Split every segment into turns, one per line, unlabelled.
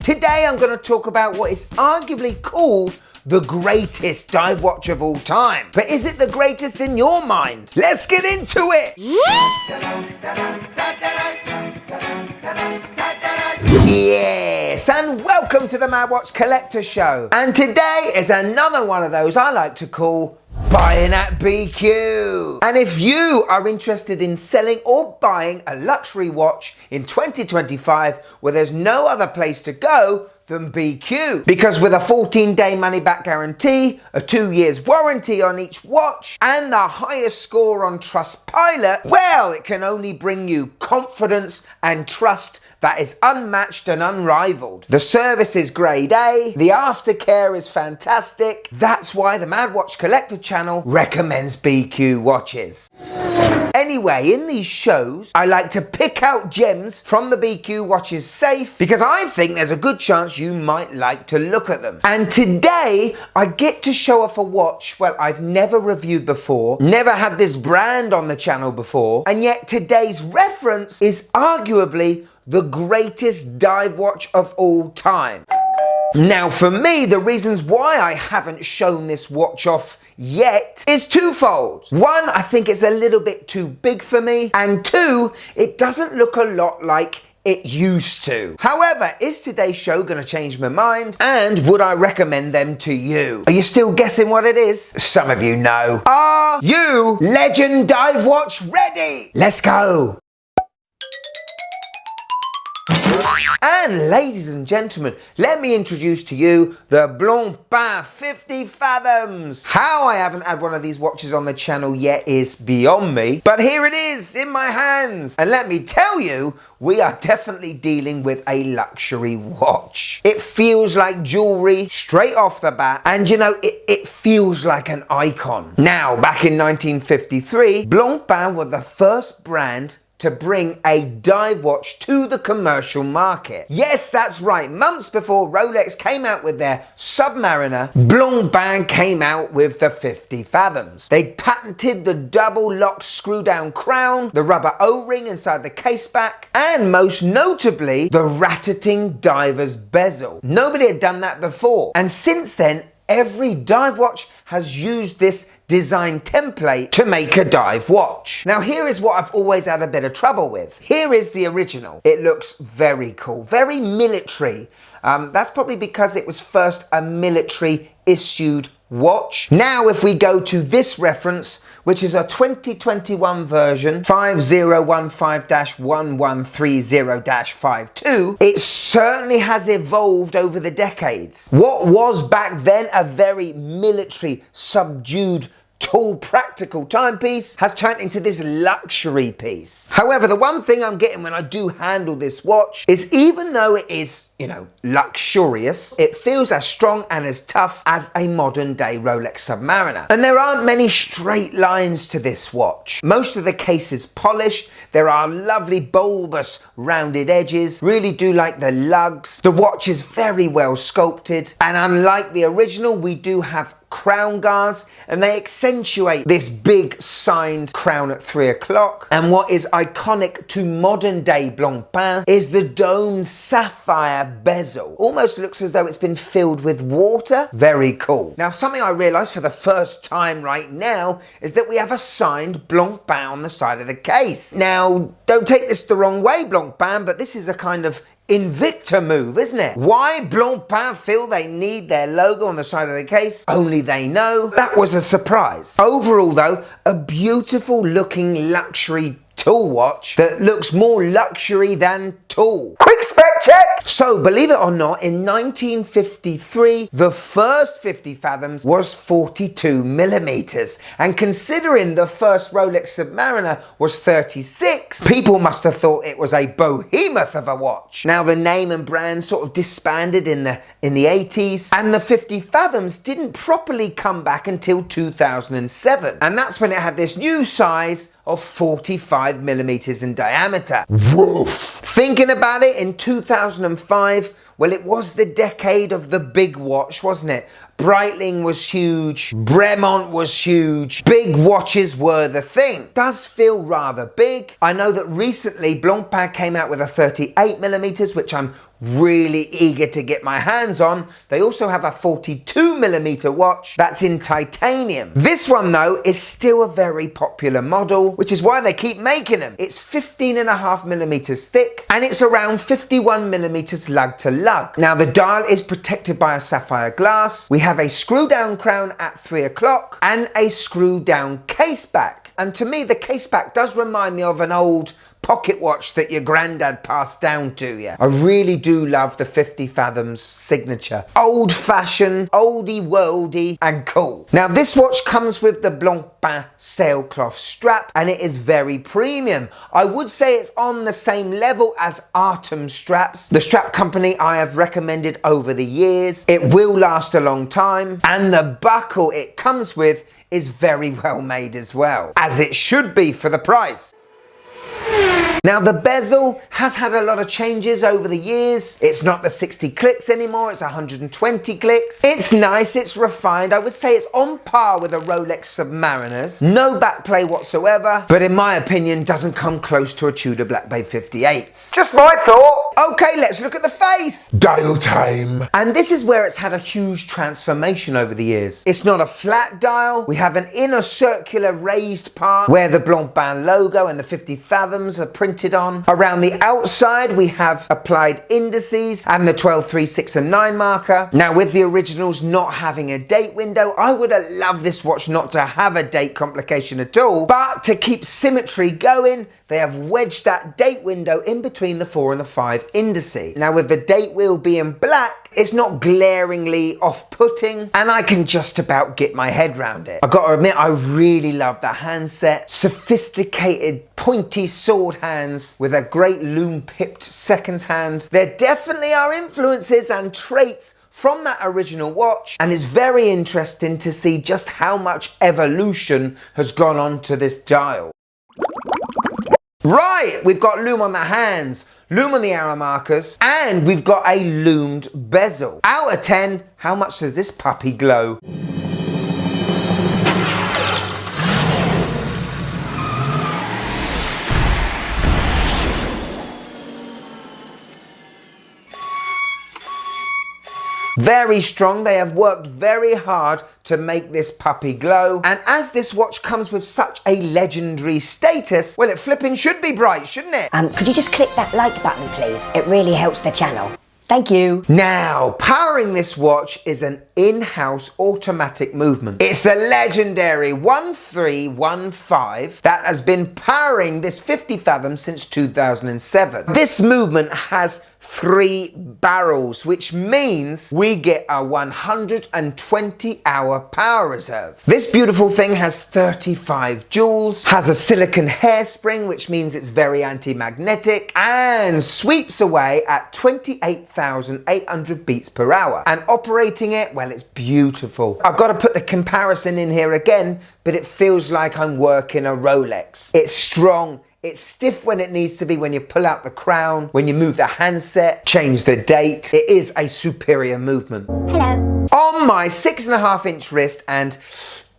Today I'm going to talk about what is arguably called the greatest dive watch of all time. But is it the greatest in your mind? Let's get into it! Yes, and welcome to the Mad Watch Collector Show. And today is another one of those I like to call Buying at BQ. And if you are interested in selling or buying a luxury watch in 2025 where there's no other place to go than BQ, because with a 14-day money-back guarantee, a 2 years warranty on each watch, and the highest score on Trustpilot, well, it can only bring you confidence and trust that is unmatched and unrivaled. The service is grade A, the aftercare is fantastic. That's why the Mad Watch Collector channel recommends BQ watches. Anyway, in these shows, I like to pick out gems from the BQ watches safe because I think there's a good chance you might like to look at them. And today, I get to show off a watch, well, I've never reviewed before, never had this brand on the channel before, and yet today's reference is arguably the greatest dive watch of all time. Now, for me, the reasons why I haven't shown this watch off yet is twofold. One, I think it's a little bit too big for me, and two, it doesn't look a lot like it used to. However, is today's show going to change my mind? And would I recommend them to you? Are you still guessing what it is? Some of you know. Are you Legend Dive Watch ready? Let's go. And ladies and gentlemen, let me introduce to you the Blancpain 50 Fathoms. How I haven't had one of these watches on the channel yet is beyond me, but here it is in my hands. And let me tell you, we are definitely dealing with a luxury watch. It feels like jewelry straight off the bat, and you know, it feels like an icon. Now, back in 1953, Blancpain were the first brand to bring a dive watch to the commercial market. Yes, that's right. Months before Rolex came out with their Submariner, Blancpain came out with the 50 Fathoms. They patented the double lock screw down crown, the rubber O-ring inside the caseback, and most notably, the rat-a-ting diver's bezel. Nobody had done that before. And since then, every dive watch has used this design template to make a dive watch. Now here is what I've always had a bit of trouble with. Here is the original. It looks very cool, very military. That's probably because it was first a military issued watch. Now if we go to this reference, which is a 2021 version, 5015-1130-52, it certainly has evolved over the decades. What was back then a very military, subdued, tall, practical timepiece has turned into this luxury piece. However, the one thing I'm getting when I do handle this watch is even though it is, you know, luxurious, it feels as strong and as tough as a modern day Rolex Submariner. And there aren't many straight lines to this watch. Most of the case is polished. There are lovely bulbous rounded edges. Really do like the lugs. The watch is very well sculpted. And unlike the original, we do have crown guards, and they accentuate this big signed crown at 3 o'clock. And what is iconic to modern day Blancpain is the domed sapphire bezel. Almost looks as though it's been filled with water. Very cool. Now, something I realized for the first time right now is that we have a signed Blancpain on the side of the case. Now, don't take this the wrong way, Blancpain, but this is a kind of Invicta move, isn't it? Why Blancpain feel they need their logo on the side of the case? Only they know. That was a surprise. Overall though, a beautiful looking luxury tool watch that looks more luxury than tall. Quick spec check! So, believe it or not, in 1953, the first 50 Fathoms was 42 millimeters. And considering the first Rolex Submariner was 36, people must have thought it was a behemoth of a watch. Now, the name and brand sort of disbanded in the 80s, and the 50 Fathoms didn't properly come back until 2007. And that's when it had this new size of 45 millimeters in diameter. Woof! Thinking about it, in 2005, well, it was the decade of the big watch, wasn't it? Breitling was huge, Bremont was huge, big watches were the thing. Does feel rather big. I know that recently Blancpain came out with a 38 millimeters, which I'm really eager to get my hands on, they also have a 42mm watch that's in titanium. This one though is still a very popular model, which is why they keep making them. It's 15.5mm thick and it's around 51mm lug to lug. Now the dial is protected by a sapphire glass. We have a screw down crown at 3 o'clock and a screw down case back. And to me the case back does remind me of an old pocket watch that your granddad passed down to you. I really do love the 50 Fathoms signature. Old fashioned, oldie worldy and cool. Now this watch comes with the Blancpain sailcloth strap and it is very premium. I would say it's on the same level as Artem straps, the strap company I have recommended over the years. It will last a long time and the buckle it comes with is very well made as well, as it should be for the price. Now the bezel has had a lot of changes over the years. It's not the 60 clicks anymore, it's 120 clicks. It's nice, it's refined. I would say it's on par with a Rolex Submariners. No backplay whatsoever, but in my opinion doesn't come close to a Tudor Black Bay 58s. Just my thought. Okay, let's look at the face.
Dial time.
And this is where it's had a huge transformation over the years. It's not a flat dial. We have an inner circular raised part where the Blancpain logo and the 50 Fathoms are printed on. Around the outside we have applied indices and the 12, 3, 6 and 9 marker. Now with the originals not having a date window, I would have loved this watch not to have a date complication at all, but to keep symmetry going they have wedged that date window in between the 4 and the 5 indices. Now with the date wheel being black, it's not glaringly off-putting and I can just about get my head around it. I've got to admit I really love the handset. Sophisticated pointy sword hands with a great loom-pipped seconds hand. There definitely are influences and traits from that original watch and it's very interesting to see just how much evolution has gone on to this dial. Right, we've got loom on the hands, loom on the hour markers, and we've got a loomed bezel. Out of 10, how much does this puppy glow? Very strong. They have worked very hard to make this puppy glow. And as this watch comes with such a legendary status, well, it flipping should be bright, shouldn't it?
Could you just click that like button, please? It really helps the channel. Thank you.
Now, powering this watch is an in-house automatic movement. It's the legendary 1315 that has been powering this 50 Fathom since 2007. This movement has 3 barrels, which means we get a 120-hour power reserve. This beautiful thing has 35 joules, has a silicone hairspring, which means it's very anti-magnetic, and sweeps away at 28,800 beats per hour. And operating it, well, it's beautiful. I've got to put the comparison in here again, but it feels like I'm working a Rolex. It's strong. It's stiff when it needs to be, when you pull out the crown, when you move the handset, change the date. It is a superior movement.
Hello.
On my 6.5-inch wrist, and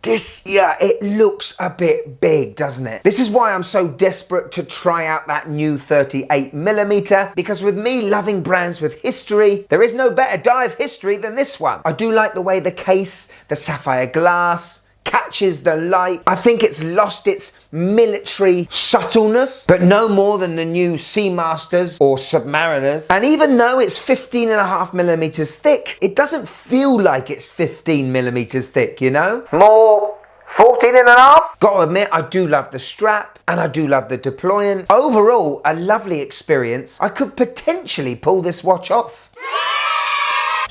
this, yeah, it looks a bit big, doesn't it? This is why I'm so desperate to try out that new 38mm, because with me loving brands with history, there is no better dive history than this one. I do like the way the case, the sapphire glass, catches the light. I think it's lost its military subtleness, but no more than the new Seamasters or Submariners. And even though it's 15.5mm thick, it doesn't feel like it's 15mm thick, you know? More 14.5? Gotta admit, I do love the strap and I do love the deployant. Overall, a lovely experience. I could potentially pull this watch off.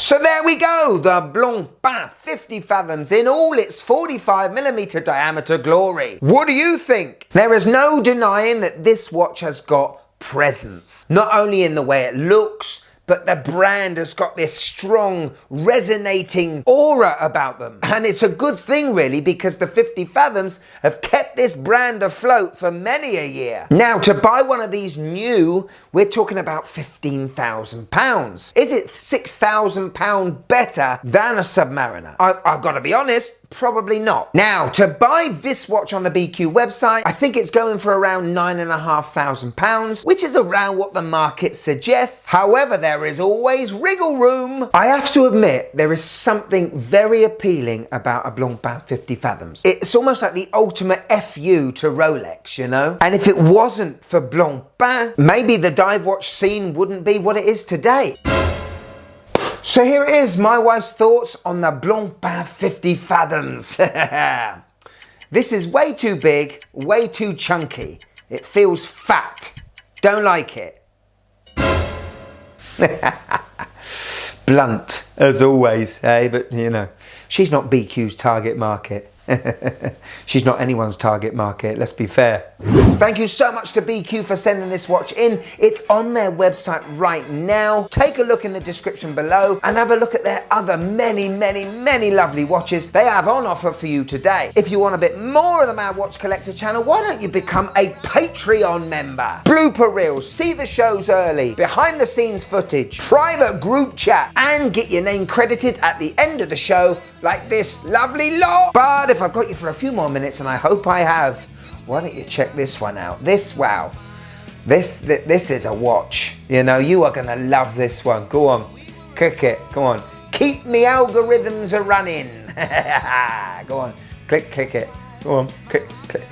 So there we go, the Blancpain 50 Fathoms in all its 45mm diameter glory. What do you think? There is no denying that this watch has got presence. Not only in the way it looks, but the brand has got this strong, resonating aura about them. And it's a good thing, really, because the 50 Fathoms have kept this brand afloat for many a year. Now, to buy one of these new, we're talking about £15,000. Is it £6,000 better than a Submariner? I've got to be honest, Probably not. Now, to buy this watch on the BQ website, I think it's going for around £9,500, which is around what the market suggests. However, there is always wriggle room. I have to admit, there is something very appealing about a Blancpain 50 Fathoms. It's almost like the ultimate FU to Rolex, you know? And if it wasn't for Blancpain, maybe the dive watch scene wouldn't be what it is today. So here it is, my wife's thoughts on the Blancpain 50 Fathoms. This is way too big, way too chunky. It feels fat. Don't like it. Blunt, as always, eh? But you know, she's not BQ's target market. She's not anyone's target market, let's be fair. Thank you so much to BQ for sending this watch in. It's on their website right now. Take a look in the description below and have a look at their other many lovely watches they have on offer for you today. If you want a bit more of the Mad Watch Collector channel, why don't you become a Patreon member? Blooper reels, see the shows early, behind the scenes footage, private group chat, and get your name credited at the end of the show like this lovely lot. But if I've got you for a few more minutes, and I hope I have, why don't you check this one out? Wow, this is a watch. You know, you are gonna love this one. Go on, click it, go on. Keep me algorithms a running. Go on, click it. Go on, click it.